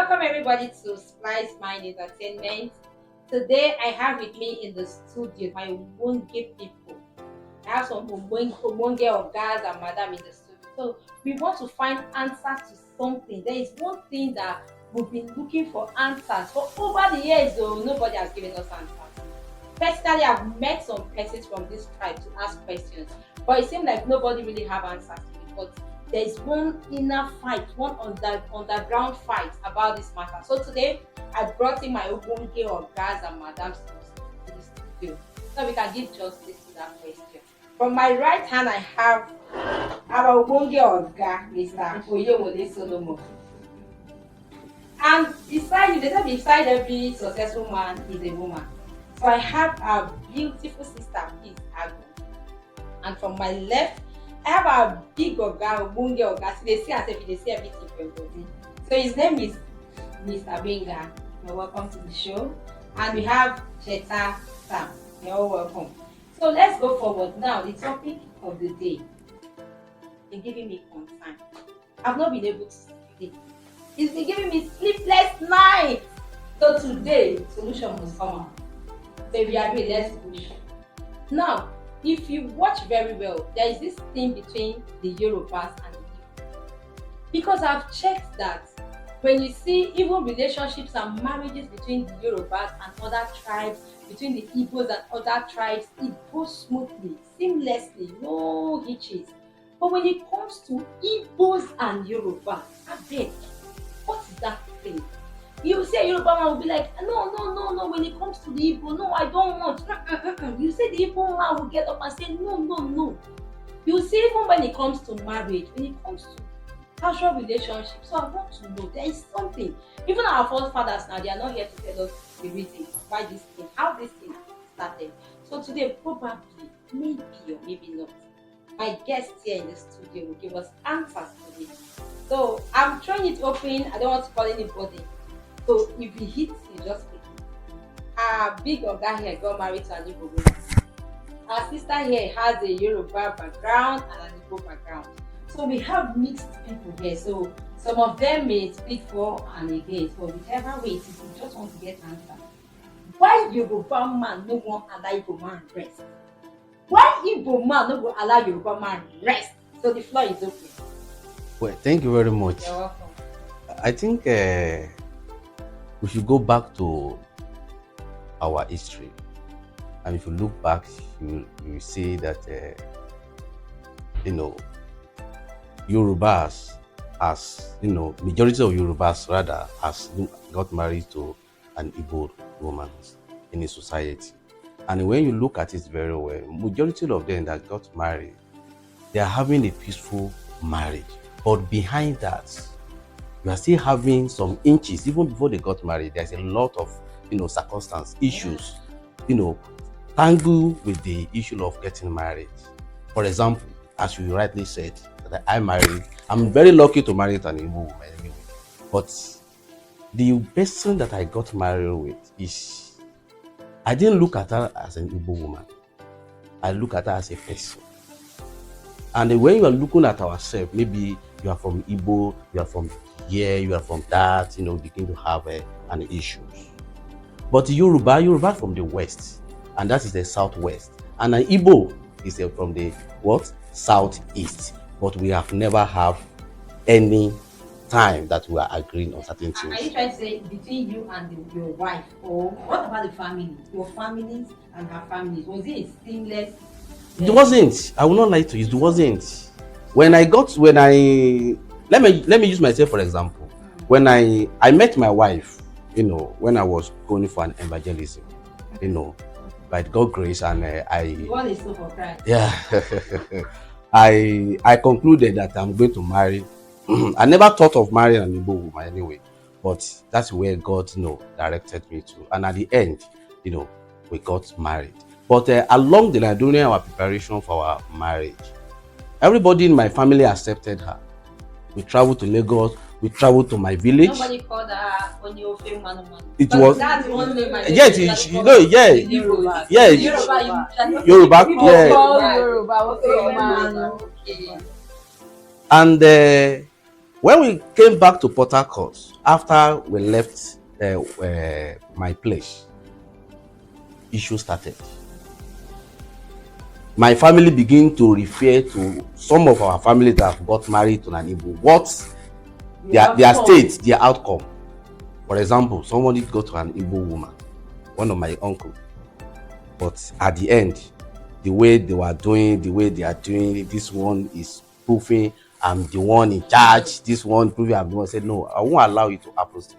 Welcome everybody to Splice Mind Entertainment. Today I have with me in the studio my Wonge people. I have some Wonge of guys and madam in the studio. So we want to find answers to something. There is one thing that we've been looking for answers for over the years, though nobody has given us answers. Personally, I've met some persons from this tribe to ask questions, but it seems like nobody really have answers to it. But there is one inner fight, one underground fight about this matter. So today, I brought in my Ogbonge ogas and madams to the studio so we can give justice to that question. From my right hand, I have our Ogbonge oga, Mr. Oyewole Solomon. And beside you, they say beside every successful man is a woman. So I have our beautiful sister, Miss Agu. And from my left, I have our big oga, Ogbonge oga. So they see as if they see everything for everybody. So his name is Mr. Benga. You're welcome to the show. And we have Cheta Sam. You're all welcome. So let's go forward. Now, the topic of the day is giving me concern. I've not been able to sleep. It's been giving me sleepless nights. So today, solution must come out. So if you agree, let's push. Now, if you watch very well, there is this thing between the Yorubas and the Igbo. Because I've checked that when you see even relationships and marriages between the Yorubas and other tribes, between the Igbos and other tribes, it goes smoothly, seamlessly, no hitches. But when it comes to Igbos and Yorubas, I beg, what is that thing? You say a Yoruba man will be like, no. When it comes to the Igbo, no, I don't want. You say the Igbo man will get up and say, no. You see, even when it comes to marriage, when it comes to casual relationships, so I want to know, there is something. Even our forefathers now, they are not here to tell us the reason why this thing, how this thing started. So today, probably, maybe or maybe not, my guest here in the studio will give us answers to this. So I'm trying it open. I don't want to call anybody. So if he hits, you just pick. Our big oga here got married to an Igbo woman. Our sister here has a Yoruba background and an Igbo background. So we have mixed people here. So some of them may speak for and against. So whichever way it is, we just want to get answer. Why Yoruba man no want allow Igbo man rest? Why Igbo man no go allow Yoruba man rest? So the floor is open. Well, thank you very much. You're welcome. I think we should go back to our history. And if you look back, you see that, Yorubas, majority of Yorubas rather, has got married to an Igbo woman in a society. And when you look at it very well, majority of them that got married, they are having a peaceful marriage. But behind that, you are still having some inches. Even before they got married, there's a lot of, circumstance, issues, tangle with the issue of getting married. For example, as you rightly said, that I married, I'm very lucky to marry an Igbo woman anyway. But the person that I got married with is, I didn't look at her as an Igbo woman. I look at her as a person. And when you are looking at ourselves, maybe you are from Igbo, you are from here, you are from that, begin to have an issues. But Yoruba from the west, and that is the southwest. And an Igbo is from the what? Southeast. But we have never have any time that we are agreeing on certain things. Are you trying to say between you and your wife, or what about the family? Your families and her families, was it a seamless? It wasn't. I will not lie to you. It wasn't. Let me use myself for example. When I met my wife, when I was going for an evangelism, by God's grace, and God is so for Christ. Yeah, I concluded that I'm going to marry. I never thought of marrying an Igbo woman anyway, but that's where God, directed me to. And at the end, we got married. But along the line, during our preparation for our marriage, everybody in my family accepted her. We traveled to Lagos. We traveled to my village. Nobody called her Onyofe Manu. It was. That's one name. Yes, Yoruba, Yoruba. Okay. And When we came back to Port Harcourt, after we left my place, issue started. My family began to refer to some of our family that have got married to an Igbo. What's their state, their outcome? For example, somebody go to an Igbo woman, one of my uncle, but at the end, the way they were doing, the way they are doing, this one is proving I'm the one in charge. This one proving I'm the one. I said, no, I won't allow you to approach it.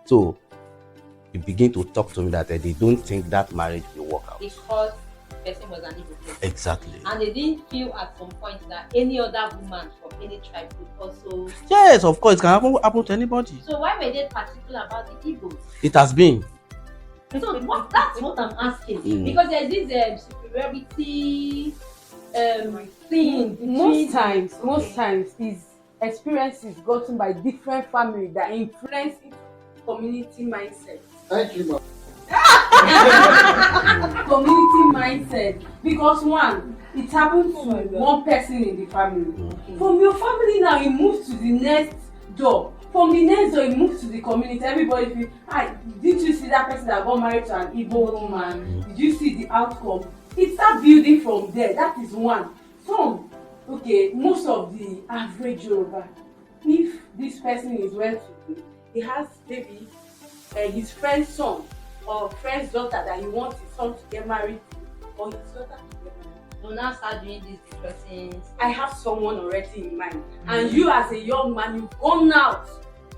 So you begin to talk to me that they don't think that marriage will work out. Because the person was an Igbo person. Exactly. And they didn't feel at some point that any other woman from any tribe could also. Yes, of course, it can happen to anybody. So why were they particular about the Igbos? It has been. So that's what I'm asking. Because there's this superiority thing. Most times is experiences gotten by different families that influence community mindset. Thank you, ma'am. Community mindset, because one, it happens to one person in the family. From your family now, it moves to the next door. From the next door, it moves to the community. Everybody feels, did you see that person that got married to an Igbo woman? Did you see the outcome? It starts building from there. That is one. Most of the average Yoruba, if this person is well to do, he has maybe his friend's son or friend's daughter that he wants his son to get married to, or his daughter to get married. So now start doing these discussions. I have someone already in mind, and you as a young man, you've gone out,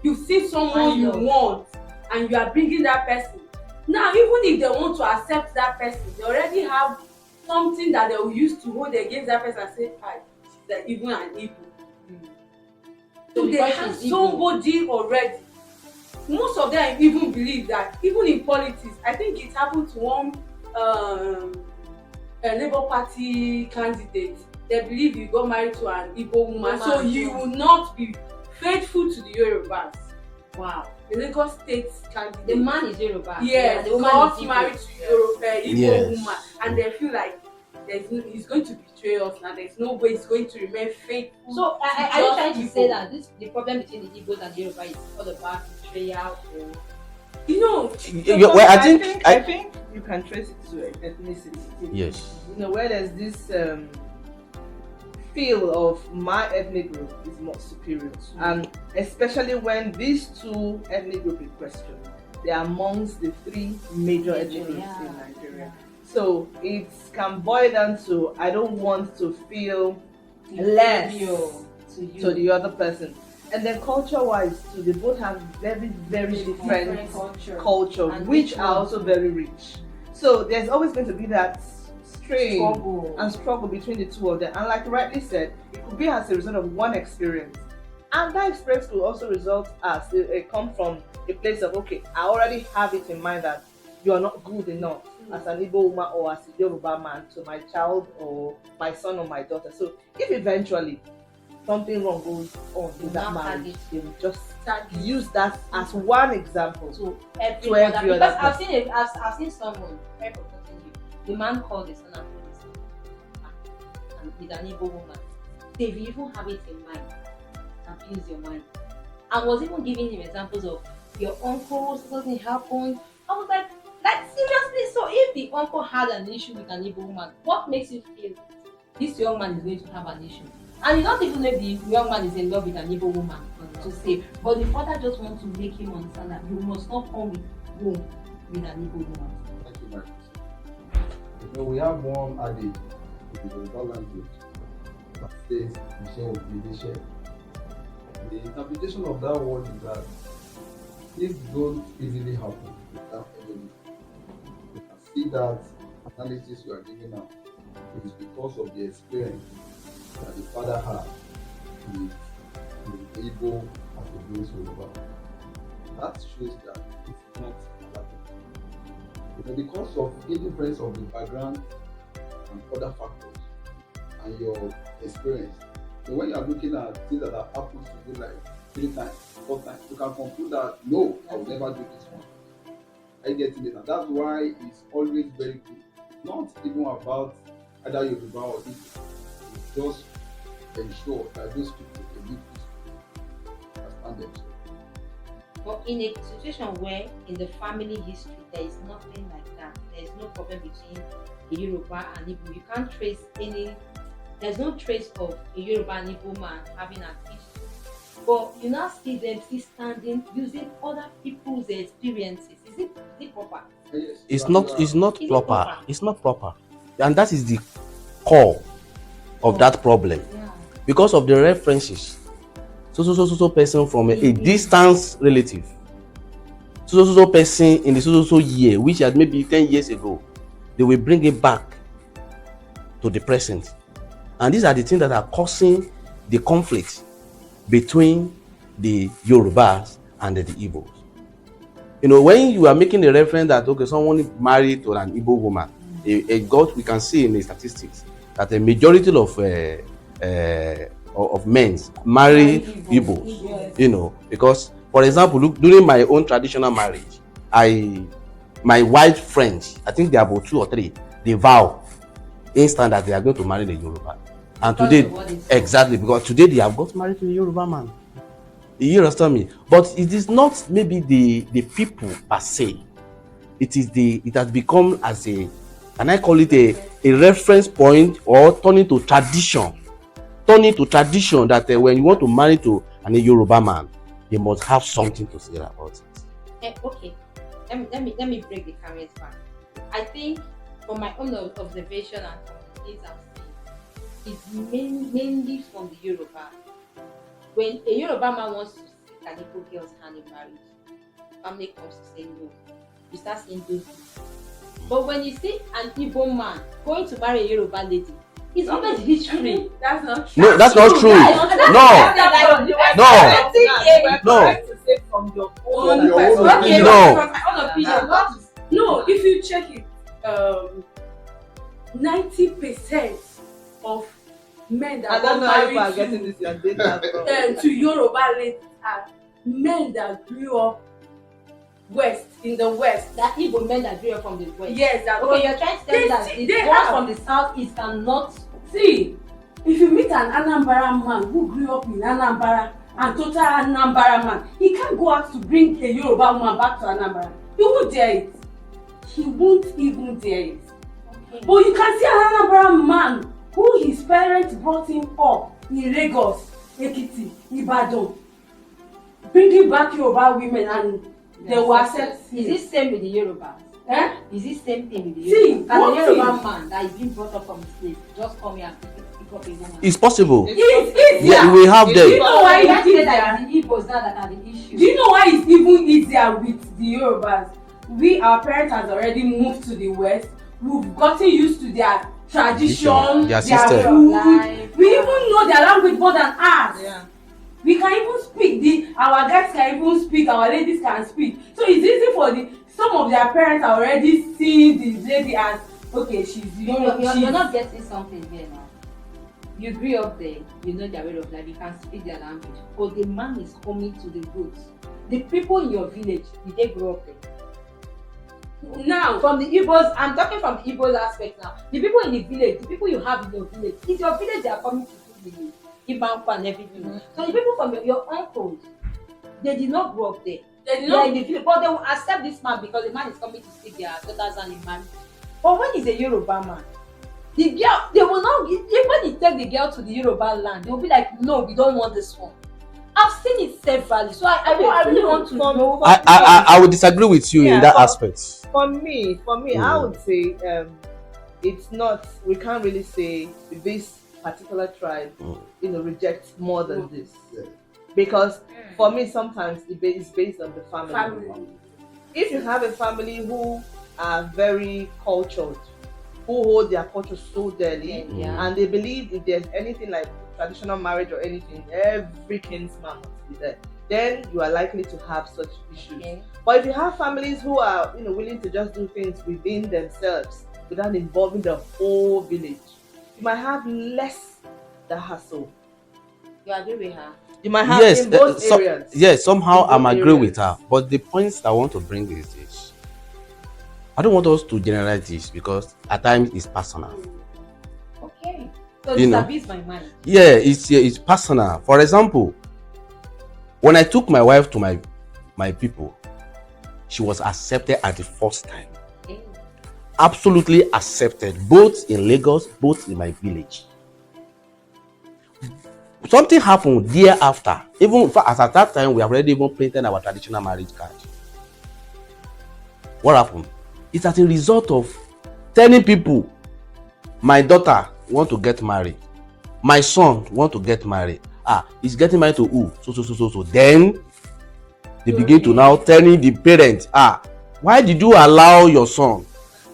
you see someone you want, and you are bringing that person. Now, even if they want to accept that person, they already have something that they will use to hold against that person and say, she's even an Igbo. So they have somebody already. Most of them even believe that, even in politics, I think it happened to one Labour Party candidate. They believe you got married to an Igbo woman, so you will not be faithful to the Yorubas. Wow. The Lagos State candidate. The man is Yoruba. Yes, the woman got is married to Igbo woman, and they feel like he's going to betray us now. There's no way he's going to remain faithful. So are you trying to say that the problem between the Igbos and the Yoruba is all about betrayal? Or I think you can trace it to ethnicity. Yes. Where there's this feel of my ethnic group is more superior, and especially when these two ethnic groups in question, they are amongst the three major ethnic groups in Nigeria. So it can boil down to, I don't want to feel less to the other person. And then culture-wise too, they both have very, very different culture, which are also very rich. So there's always going to be that strain and struggle between the two of them. And like you rightly said, it could be as a result of one experience. And that experience could also result as come from a place of, okay, I already have it in mind that you are not good enough as an Igbo woman or as a Yoruba man to my child or my son or my daughter. So if eventually something wrong goes on in that marriage, they will just use that as one example to every other. Because I've seen someone, the man called his son and with an Igbo woman. They will even have it in mind and abuse your mind. I was even giving him examples of your uncle, something happened. I was like seriously? So if the uncle had an issue with an Igbo woman, what makes you feel this young man is going to have an issue? And you don't even know if the young man is in love with an Igbo woman to say, but the father just wants to make him understand that you must not come home with an Igbo woman. Thank you very much. We have one adage in the Yoruba language that says, "Michelle will be the share." The interpretation of that word is that things don't easily happen without enemy. You can see that analysis you are giving now. It is because of the experience that the father had with the Igbo as a race Yoruba. That shows that it's not happening. Because of the difference of the background and other factors and your experience. So when you are looking at things that have happened to you like 3 times, 4 times, you can conclude that no, I will never do this one. I get it. And that's why it's always very good. Not even about either Yoruba or Igbo. Just ensure that those people they live peacefully. understand themselves. But in a situation where in the family history there is nothing like that, there is no problem between a Yoruba and Igbo. You can't trace any. There's no trace of a Yoruba and Igbo man having an issue. But you now see them still standing using other people's experiences. Is it proper? Yes, It's not Is it proper. proper? It's not proper. And that is the core of that problem. Yeah. Because of the references. So person from a distant relative. So person in the so year, which had maybe 10 years ago, they will bring it back to the present. And these are the things that are causing the conflict between the Yorubas and the Igbos. You know, when you are making a reference that okay, someone married to an Igbo woman, we can see in the statistics that a majority of men marry Igbos. Yes. You know, because for example, look, during my own traditional marriage, my white friends, I think they are about 2 or 3, they vow instant that they are going to marry the Yoruba. And Because today, of what is- exactly, because today they have got married to a Yoruba man. You understand me? But it is not maybe the people per se. It has become as a, can I call it a reference point, or turning to tradition. Turning to tradition that when you want to marry to a Yoruba man, they must have something to say about it. Okay, let me break the caveat back. I think from my own observation and from the things I've seen, it's mainly from the Yoruba. When a Yoruba man wants to seek an Igbo girl's hand in marriage, family comes to say no. You start seeing those things. But when you see an Igbo man going to marry a Yoruba lady, it's always history. That's not true. No, that's not true. No. To say from your From own your own perspective. Okay, No. from my own opinion, no, if you check it, 90% of men I that don't got know how you are married getting this your data from. to Yoruba ladies are men that grew up in the west. That Igbo men that grew up from the west. Yes, that Okay, you're trying to tell me that They the ones have. from the southeast cannot. See, if you meet an Anambra man who grew up in Anambra and total Anambra man, he can't go out to bring a Yoruba woman back to Anambra. He won't dare it. He won't even dare it. Okay. But you can see an Anambra man who his parents brought him up in Lagos, Ekiti, Ibadan, bringing back Yoruba women and they will accept Is him. it same with the Yorubas? Eh? Is it same thing with the See, Yorubas? Can one the Yoruba thing- man that is being brought up from the slave just come here and pick up a woman? It's possible. It's easier. Yeah, we have Do them. you know why You can't it's say that easier? it's the Igbos now that are the issue. Do you know why it's even easier with the Yorubas? Our parents has already moved to the west. We've gotten used to their tradition, Their system. food. Life. We even know their language more than us. Yeah. We can even speak. Our guys can even speak. Our ladies can speak. So it's easy for some of their parents are already seeing this lady as okay. You're not getting something here now. You grew up there, you know their way of life, you can speak their language. But the man is coming to the roots. The people in your village, did they grow up there? Now, From the Igbos, I'm talking from the Igbos aspect now. The people in the village, the people you have in your village, it's your village they are coming to do the Ibanku and everything. Mm-hmm. So the people from your uncles, they did not grow up there. they did They are not. in the village, but they will accept this man because the man is coming to seek their daughters and in marriage. But when he's a Yoruba man, the girl, they will not give, even when he take the girl to the Yoruba land, they will be like, no, we don't want this one. I've seen it severally, so I really want to know. I would disagree with you in that aspect. For me, I would say it's not. We can't really say this particular tribe, rejects more than this, Yeah. because for me sometimes it's based on the family. Family. If you have a family who are very cultured, who hold their culture so dearly, Yeah. and they believe if there's anything like traditional marriage or anything, every kinsman must be there, then you are likely to have such issues. Okay. But if you have families who are willing to just do things within themselves without involving the whole village, you might have less the hassle. You agree with her? You might have Yes, in both areas. yes, somehow In I'm both agree areas. with her. But the points I want to bring is this. I don't want us to generalize this because at times it's personal. Okay. So You know. this abuse my mind. Yeah, it's personal. For example, When I took my wife to my people, she was accepted at the first time. Absolutely accepted, both in Lagos, both in my village. Something happened thereafter. Even as at that time, we have already even painted our traditional marriage card. What happened? It's as a result of telling people, my daughter want to get married, my son want to get married. He's getting married to who? So. Then they begin to now telling the parents, why did you allow your son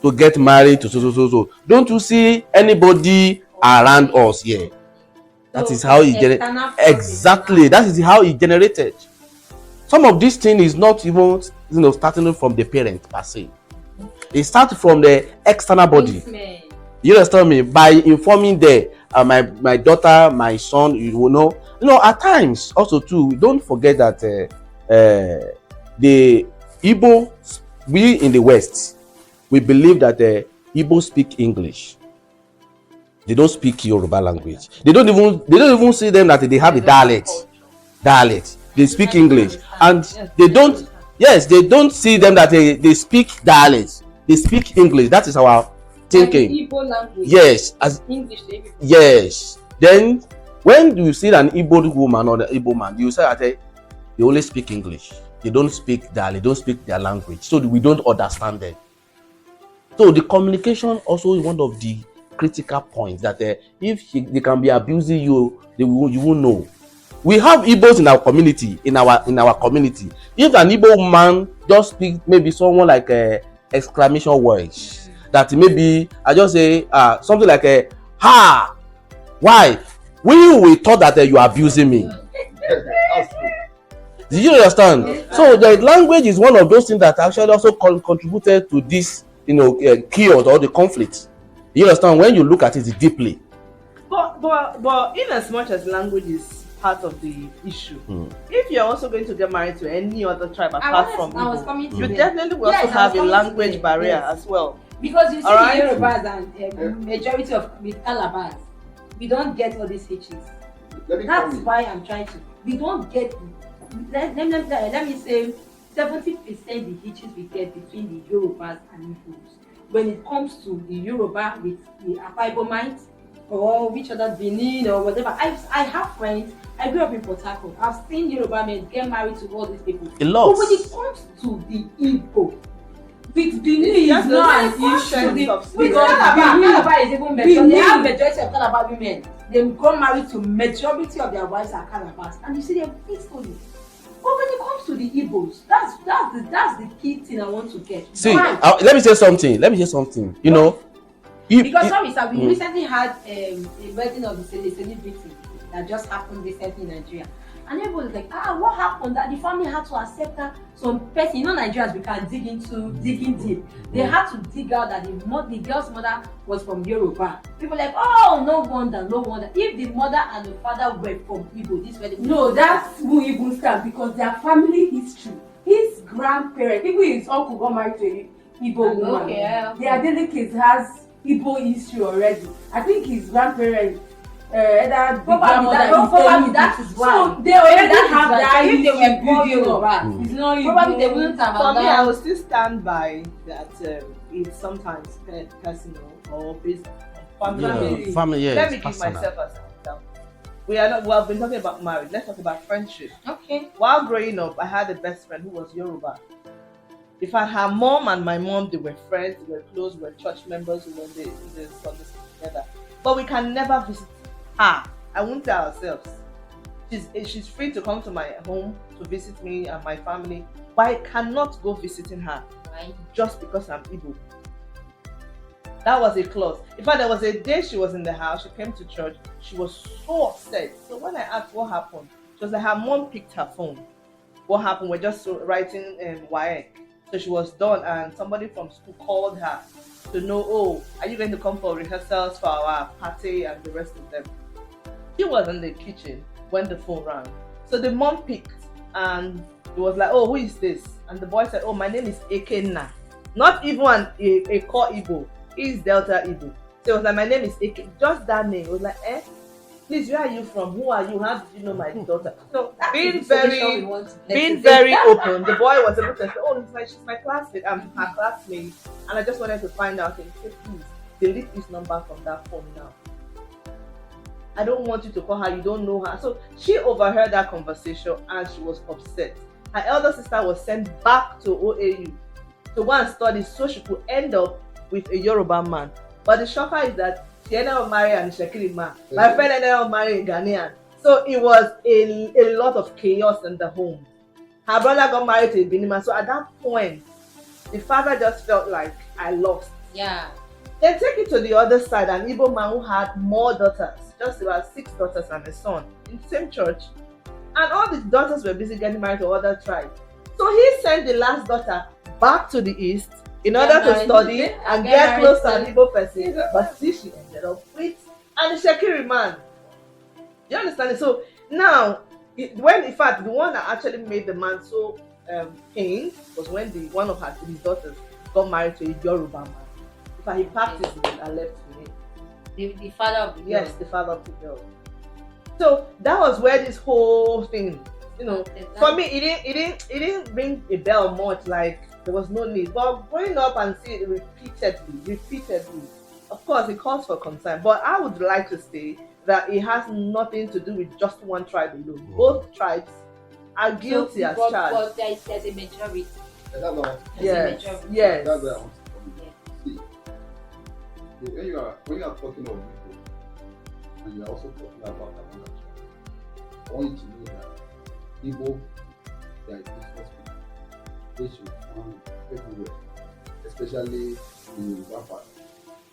to get married to so? Don't you see anybody around us here? That is how he generated. Exactly. That is how he generated. Some of this thing is not even starting from the parent per se. It starts from the external body. You understand me? By informing them, my daughter, my son, at times also too, don't forget that the Igbo, we in the West, we believe that Igbo speak English. They don't speak Yoruba language. They don't even see them that they have a dialect. They speak English, and they don't. Yes, they don't see them that they speak dialect. They speak English. That is our thinking. Igbo language. Yes, as English. yes. Then when you see an Igbo woman or the Igbo man, you say that they only speak English. They don't speak dialect. They don't speak their language, so we don't understand them. So the communication also is one of the critical points that if they can be abusing you, you will know. We have Igbos in our community. If an Igbo man just speak maybe someone like exclamation words, that maybe I just say something like ha, why? We thought that you are abusing me. Do you understand? So the language is one of those things that actually also contributed to this, chaos or the conflict. You understand when you look at it deeply. But in as much as language is part of the issue, if you're also going to get married to any other tribe apart from Igbo, you definitely will also have a language barrier as well. Because you see the Yorubas and majority of with Calabas, we don't get all these hitches. That's why I'm trying to. We don't get. Let me say, 70% the hitches we get between the Yorubas and Igbos. When it comes to the Yoruba with the Akwa or which other Benin or whatever, I have friends. I grew up in Port Harcourt. I've seen Yoruba men get married to all these people. A lot. But when it comes to the Igbo, with Benin is not an issue. With Calabar is even better. They have majority of Calabar women. They got married to majority of their wives are Calabars, and you see them peacefully. But when it comes to the Igbos, that's the key thing I want to get. See, let me say something. Because sorry, sir, we recently had a wedding of a celebrity that just happened recently in Nigeria. And everybody was like, what happened? That the family had to accept that some person, Nigerians, we can dig in deep. They had to dig out that the girl's mother was from Yoruba. People like, no wonder. If the mother and the father were from Igbo, this wedding. No, that's who Igbo stand because their family history. His grandparents, even his uncle got married to an Igbo woman. Okay. Their delicate has Igbo history already. I think his grandparents. Probably that is why. So they already have that. If they were born Yoruba, it's not probably they wouldn't have. For me, I will still stand by that. It's sometimes personal or based on family. Family, yes. Let me give myself as an example. We have been talking about marriage. Let's talk about friendship. Okay. While growing up, I had a best friend who was Yoruba. In fact, her mom and my mom, they were friends, they were close, we were church members, we were in the Sunday school together. But we can never visit her. I won't tell ourselves. She's free to come to my home to visit me and my family, but I cannot go visiting her just because I'm Igbo. That was a clause. In fact, there was a day she was in the house, she came to church, she was so upset. So when I asked what happened, she was like her mom picked her phone. What happened? We're just writing WAEC. So she was done and somebody from school called her to know, are you going to come for rehearsals for our party and the rest of them? She was in the kitchen when the phone rang. So the mom picked and it was like, who is this? And the boy said, my name is Ekenna. Not even a core Igbo. He's Delta Igbo. So it was like, my name is Eke. Just that name. It was like, please, where are you from? Who are you? How did you know my daughter? So That is being the solution we very want to get being today. very open, the boy was able to say, oh, she's my classmate, I'm her classmate. And I just wanted to find out and say, please, delete this number from that phone now. I don't want you to call her, you don't know her. So she overheard that conversation and she was upset. Her elder sister was sent back to OAU to go and study so she could end up with a Yoruba man. But the shocker is that she ended up marrying an Ishekiri man. My friend ended up marrying a Ghanaian. So it was a lot of chaos in the home. Her brother got married to a Benin man. So at that point, the father just felt like, I lost. Yeah. Then take it to the other side, an Igbo man who had more daughters, just about 6 daughters and a son, in the same church. And all the daughters were busy getting married to other tribes. So he sent the last daughter back to the east in order to study and get close to an Igbo person. But still she ended up with an Ishekiri man. You understand it? So now, when in fact the one that actually made the man so pained was when one of his daughters got married to a Yoruba man. In fact, he packed his name and left with him. The father of the girl. Yes, the father of the girl. So that was where this whole thing, for me, it didn't ring a bell much. Like there was no need. But growing up and seeing it repeatedly, of course, it calls for concern. But I would like to say that it has nothing to do with just one tribe alone. Both tribes are guilty as charged. But there's a majority. Yes. That's where I want to come in. See, when you are talking of people, and you are also talking about another tribe, I want you to know that Igbo, they are business people, which you find everywhere, especially in Yoruba part.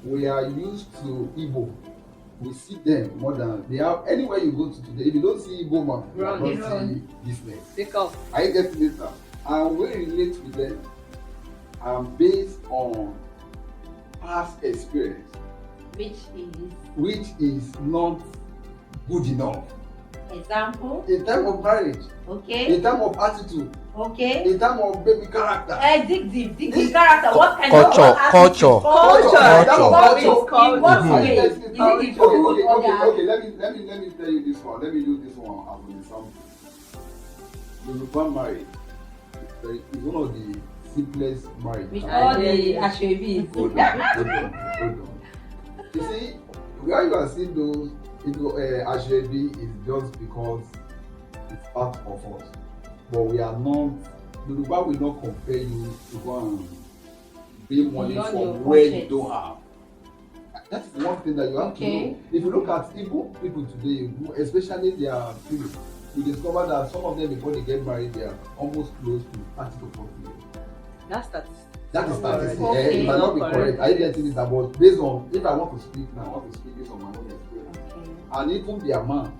We are used to Igbo. We see them more than they have. Anywhere you go to today, if you don't see Igbo man, you don't see business. Pick up. I get it now. And we relate with them based on past experience, which is not good enough. Example. In terms of marriage, Okay. in terms of attitude, Okay. in terms of baby character. Dig deep character. What kind Culture, of culture. In what way? Is it the Okay, food or the okay. Let me tell you this one. Let me use this one as an example. Yoruba marriage is one of the simplest marriage. with all the ashwebis? Hold on. You see, where you are seeing those Ashwebi is just because it's part of us. But we are not, Yoruba will not compare you to go and bring money Beyond from your where you budget. don't have. That's one thing that you have to know. If you look at Igbo people today, especially their parents, you discover that some of them before they get married, they are almost close to 30 to 40 years. That's statistics. That is statistics. Okay. It might not be correct. I get it, but based on, if I want to speak now, I want to speak based on my own experience. Okay. And even their man,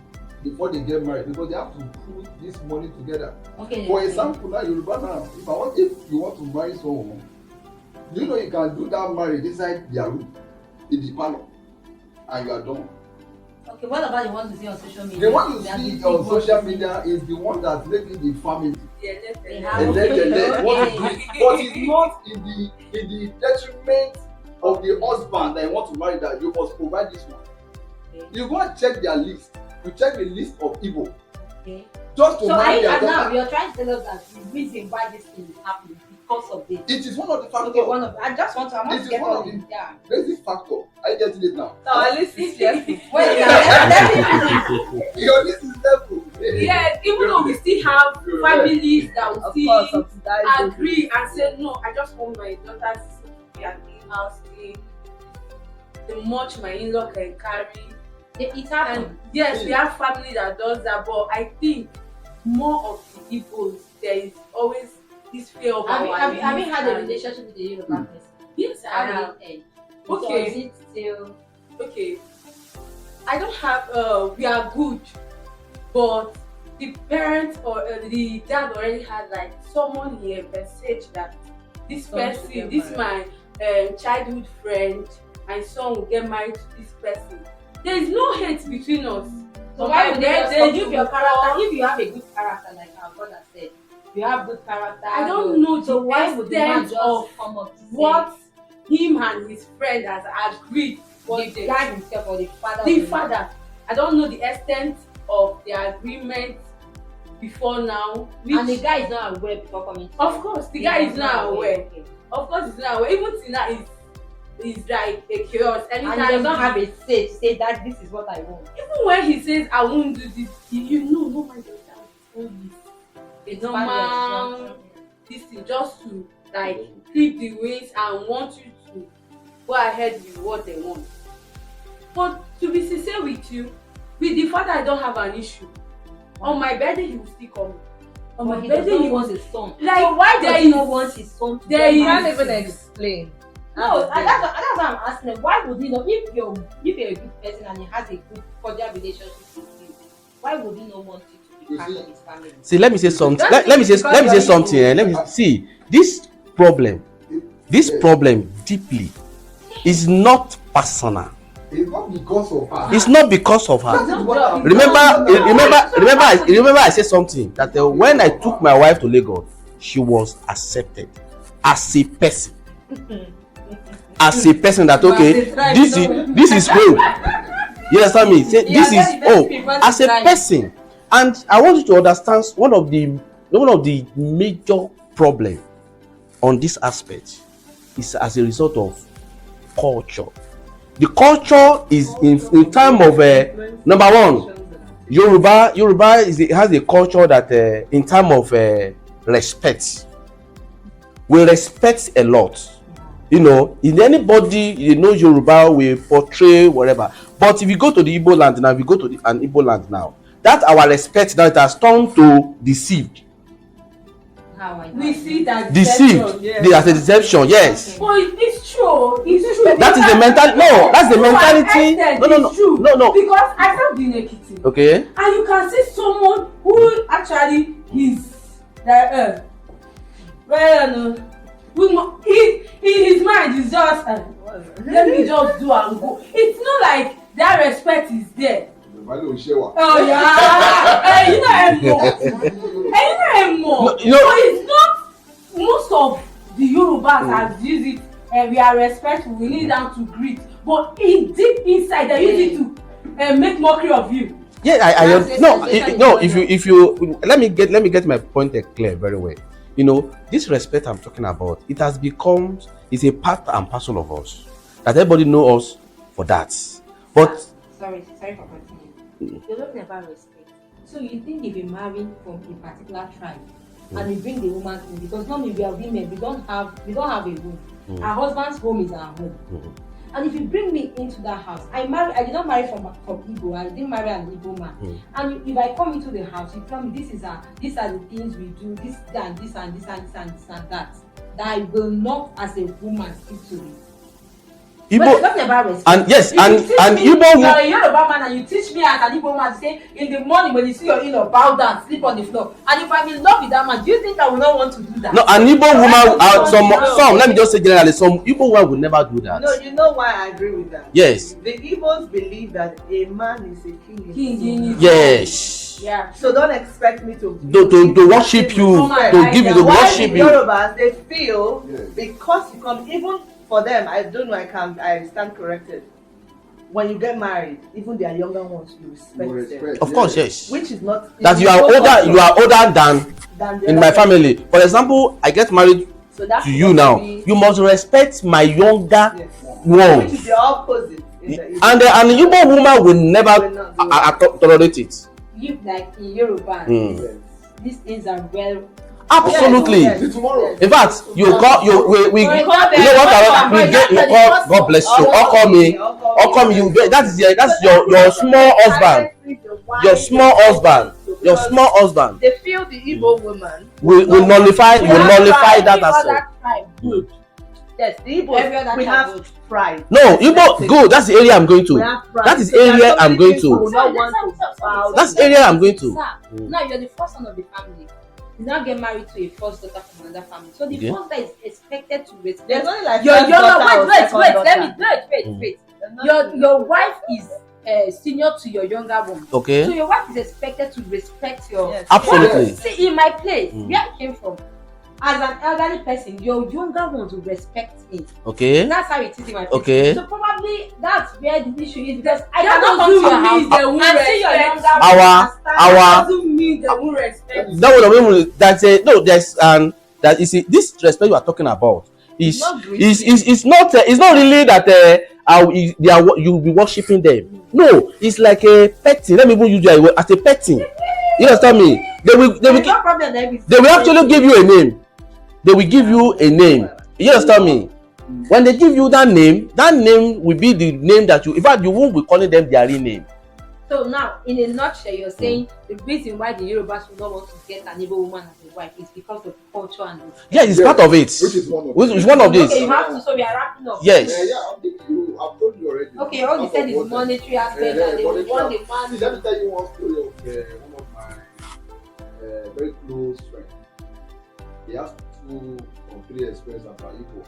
before they get married, because they have to put this money together. Okay. For example, now Yoruba now, if you want to marry someone, you know you can do that marriage inside their room, in the parlor, and you are done. Okay, what about the ones you see on social media? The one you That see the on people social see. media is the one that's making the family. They have And then okay. what is it? But it's not in the detriment of the husband that you want to marry that you must provide this one. Okay. You go and check their list. You check the list of Igbo. Okay. Just to So marry their now daughter. you're trying to tell us that the reason why this thing is happening because of this. It is one of the factors. Okay, I just want It to is get one all of the the- yeah. Basic factor. I get it now. So at least it's yes. Wait, now, let me finish. Your list is level. Yes, even though we still have families that will Of still course, subsidized. agree and say, no, I just want my daughter's to be an in-house thing. The much my in-law can carry. It happened. And yes, we have family that does that, but I think more of the Igbos, there is always this fear of Have you youth had a and- relationship with the Yoruba person? Yes, I How have. did it end? Okay. So is it still Okay, I don't have we are good, but the parents or the dad already had like someone here message that this Son should person, get this my childhood friend, my son will get married to this person. There is no hate between us. So why would they give your character? If If you have a good character, like our brother said, you have good character. I don't know So the why would the man extent just of come up to what him and his friend has agreed say was the guy himself or the father? the of father, I don't know the extent of the agreement before now. And the guy is not aware before coming to Of course, the guy is not aware. Of course, he's not aware. Even till now, is like a chaos. Anytime and he does not have a say to say that this is what I want. Even when he says I won't do this, you know, no my daughter will do this. A normal this thing just to like clip the wings and want you to go ahead with what they want. But to be sincere with you, with the father I don't have an issue. On my birthday he will still come. On my birthday he wants his son. Like, so why does he not want his son to there You is- can't even explain. No, and that's why I'm asking him, why would he not, if you're a good person and he has a good cordial relationship with you, why would he not want you to be part of his family? See, let me say something. Let me say something. Let me see this problem deeply is not personal. It's not because of her. It's not because of her. That is what I'm- Remember, I said something that when I took my wife to Lagos, she was accepted as a person. As a person that okay, this is home. You understand me? Say this is home as a person, and I want you to understand one of the major problem on this aspect is as a result of culture. The culture is in terms of number one, Yoruba has a culture that in terms of respect, we respect a lot. You know, in anybody Yoruba will portray whatever. But if you go to the Igbo land now, that our respect now it has turned to deceived. we see that Deceived. There's a deception, yes. But it's true. It's true. That is the mentality. No, that's the mentality. No. Because I felt in Ekiti. Okay. And you can see someone who actually is like in his mind is just let me just do and go. It's not like that respect is there. Oh yeah. No, So it's not most of the Yorubas have used it and we are respectful, we need them to greet. But in deep inside they use it to make mockery of you. Yeah, if you let me get my point clear very well. You know, this respect I'm talking about, it has become a part and parcel of us. That everybody knows us for that. But Sorry for continuing. You're talking about respect. So you think if you marry from a particular tribe and you bring the woman in, because normally we are women, we don't have a home. Our husband's home is our home. And if you bring me into that house, I did not marry from Igbo, I didn't marry an Igbo man. And if I come into the house, you tell me these are the things we do, this and this and this and this and this and that I will not as a woman speak to you. Igbo, and yes, and Igbo, you are a Yoruba man and you teach me as an Igbo man to say in the morning when you see your in-law bow down, sleep on the floor. And if I'm in love with that man, do you think I will not want to do that? No, an Igbo woman, some let me just say generally, some Igbo woman would never do that. No, you know why I agree with that? Yes. The Igbos believe that a man is a king. Yes. Yeah. So don't expect me to worship you, to give you the worship you. Yorubas, they feel because you come, even for them, I don't know, I stand corrected. When you get married, even their younger ones, you respect them. Of course, yes. Which is not That you are older than in my family. For example, I get married to you now. You must respect my younger ones. Which is the opposite. And an Igbo woman will never tolerate it. You like in Yoruba, these things are well. Absolutely. In fact, you call you we you know what we get God bless you. Call me. That's your small husband. Your small husband. They feel the Igbo woman will nullify that as well. Yes, the Igbo we have pride. No, Igbo good. That's the area I'm going to. That is area I'm going to. That's the area I'm going to. Now you're the first son of the family. You now get married to a first daughter from another family. So the first daughter is expected to respect. There's only like Your Your wife is senior to your younger one. Okay. So your wife is expected to respect your. Absolutely. See, in my place, where I came from, as an elderly person, your younger ones will respect me. Okay. That's how it is in my place. Okay. So probably that's where the issue is, because I That cannot come to your house doesn't mean they won't and see your respect younger you. ones and stand. That doesn't mean they won't respect you. That would have been that's a no. There's that is this respect you are talking about is it's not really that they are you'll be worshiping them. No, it's like a petting. Let me even use you as a petting. You understand me? They will No problem, they will actually give you a name. They will give you a name. You understand me? When they give you that name will be the name that you, in fact, you won't be calling them their real name. So now, in a nutshell, you're saying the reason why the Yorubas will not want to get an Igbo woman as a wife is because of culture and the Yes, it's part of it. Which is one of this. Okay, you have to, so we are wrapping up. Yes. I've told you already. Okay, all you said is monetary aspect and they want the man. See, let me tell you one story of one of my very close friends. He has 2 or 3 experiences about Igbo.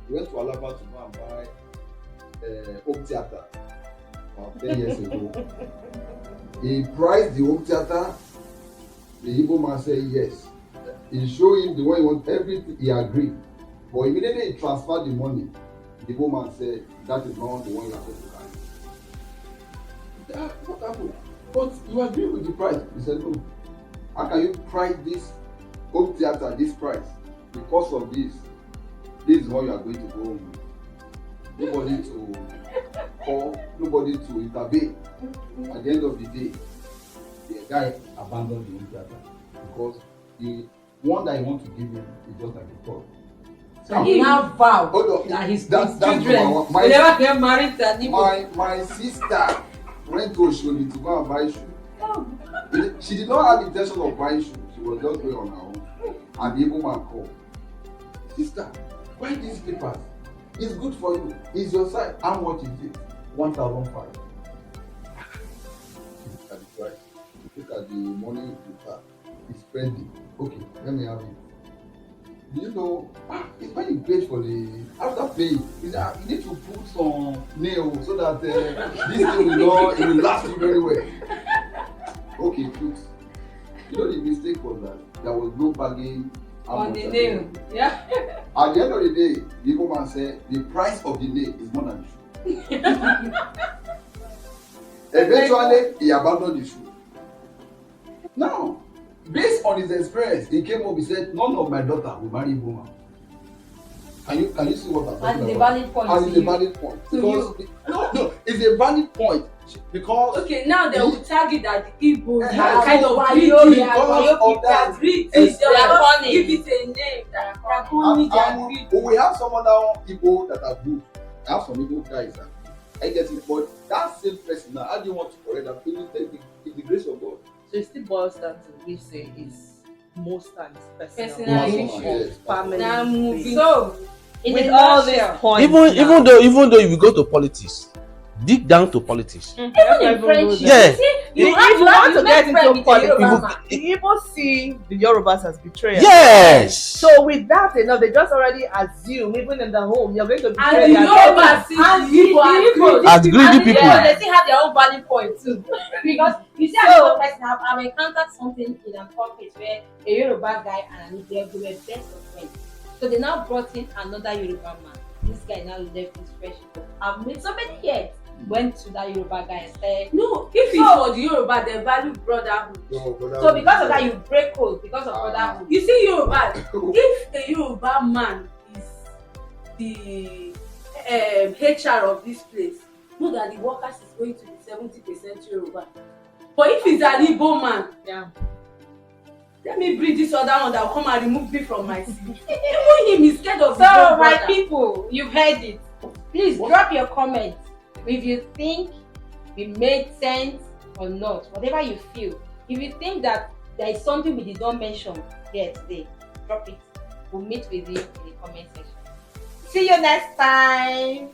He went to Alaba to go and buy home theater about 10 years ago. He priced the home theater. The Igbo man said yes. He showed him the way he wanted everything. He agreed. But immediately he transferred the money. The Igbo man said, that is not the one you are supposed to carry. What happened? But you agree with the price. He said, no. How can you price this home theater this price? Because of this is what you are going to go home with. Nobody to call, nobody to intervene. At the end of the day, the guy abandoned the home theater because the one that he wants to give him is just like a toy. So he now vowed that his children will never get married to an Igbo. My sister went to Oshodi to go and buy shoes. She did not have the intention of buying shoes. She was just going on her own. And the Igbo man called. Sister, buy these papers. It's good for you. It's your side. How much is it? 1,500. Look at the price. Look at the money you have. He's spending. Okay, let me have it. Do you know? It's when you pay for after paying, you need to put some nails so that this thing it will last you very well. Okay, put. You know the mistake was that there was no bargain On the nail, yeah. At the end of the day, the Igbo man said the price of the nail is more than the shoe. Eventually, he abandoned the shoe. Now, based on his experience, he came up. He said, "None of my daughter will marry Igbo man." Can you see what I'm talking about? And it's a valid point. And it's a valid point. Because no, it's a valid point because okay, now they will tag it that the Igbos Yeah, are kind so of Wayo, greedy. because of that. Greedy. They They are funny. not give it a name. They are funny. They are greedy. But we have some other people that are good. I have some Igbo guys that I get it, but that same person now, how do you want to correct that? You take the grace of God. So it still boils down to we say is most times personal Personal issue. Yes. family. Now moving. based. So, in With a all these nutshell, points, Even though if you go to politics, dig down to politics. even in friendship, Yeah. you see, If you want to get into politics, the Igbo see the Yorubas as betrayers. Yes. So with that enough, they just already assume, even in the home, you're going to betray And the their Yorubas see And the Igbo as greedy. As greedy and people. yeah, they still have their own valid point too. Because you see, as a person, I've encountered something in a corporate where a Yoruba guy and an Igbo were best of friends. So they now brought in another Yoruba man. This guy now left his friendship. I've made so many years. Went to that Yoruba guy and said, No, if it's for the Yoruba, they value brotherhood. so because of that you break codes because of brotherhood. You see, Yoruba, if a Yoruba man is the HR of this place, know that the workers is going to be 70% Yoruba. But if it's an Igbo man, Yeah. let me bring this other one that will come and remove me from my seat. Even him is scared of his So own my brother. people, you've heard it. Please drop your comments if you think it made sense or not. Whatever you feel. If you think that there is something we did not mention here today, drop it. We'll meet with you in the comment section. See you next time.